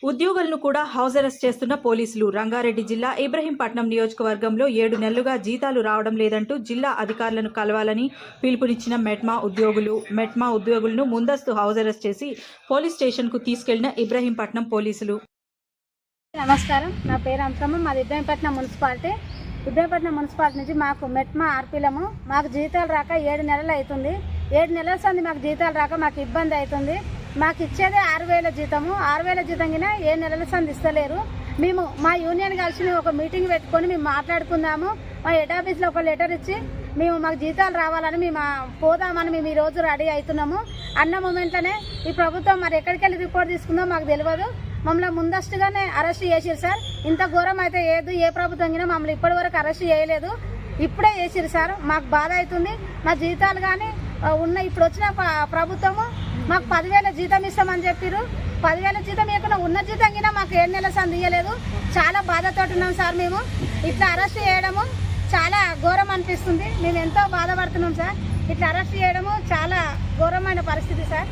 ఉద్యోగులను కూడా house arrest చేస్తున్న పోలీసులు. రంగారెడ్డి జిల్లా ఇబ్రహీంపట్నం నియోజకవర్గంలో 7 నెలలుగా జీతాలు రావడం లేదంటూ జిల్లా అధికారులను కలవాలని పిలుపునిచ్చిన మెట్మా ఉద్యోగులను ముందస్తు హౌస్ అరెస్ట్ చేసి పోలీస్ స్టేషన్కు తీసుకెళ్లిన ఇబ్రహీంపట్నం పోలీసులు. నమస్కారం, నా పేరు అంశమ్మ. మాది ఇబ్రహీంపట్నం మున్సిపాలిటీ నుంచి మాకు మెట్మా ఆర్పీలము. మాకు జీతాలు రాక 7 నెలలు అవుతుంది. 7 నెలల సంది మాకు జీతాలు రాక మాకు ఇబ్బంది అవుతుంది. మాకు ఇచ్చేదే 6,000 జీతము. 6,000 జీతం కింద 7 నెలల సంది ఇస్తలేరు. మేము మా యూనియన్ కలిసి ఒక మీటింగ్ పెట్టుకొని మేము మాట్లాడుకుందాము. మా హెడ్ ఆఫీస్లో ఒక లెటర్ ఇచ్చి మాకు జీతాలు రావాలని మేము పోదామని మేము ఈరోజు రెడీ అవుతున్నాము. అన్న మూమెంట్లోనే ఈ ప్రభుత్వం మరి ఎక్కడికి వెళ్ళి రిపోర్ట్ తీసుకుందో మాకు తెలియదు. మమ్మల్ని ముందస్తుగానే అరెస్ట్ చేసిరు సార్. ఇంత ఘోరం అయితే ఏ ప్రభుత్వం కింద మమ్మల్ని ఇప్పటి వరకు అరెస్ట్ చేయలేదు. ఇప్పుడే చేసిరు సార్. మాకు బాధ అవుతుంది. మా జీతాలు కానీ ఇప్పుడు వచ్చిన ప్రభుత్వము మాకు 10,000 జీతం ఇస్తామని చెప్పారు. 10,000 జీతం ఇవ్వకుండా ఉన్న జీతం కింద మాకు 7 నెలల సంది ఇవ్వలేదు. చాలా బాధతో ఉన్నాం సార్. మేము ఇట్లా అరెస్ట్ చేయడము చాలా ఘోరం అనిపిస్తుంది. మేము ఎంతో బాధపడుతున్నాం సార్. ఇట్లా అరెస్ట్ చేయడము చాలా ఘోరమైన పరిస్థితి సార్.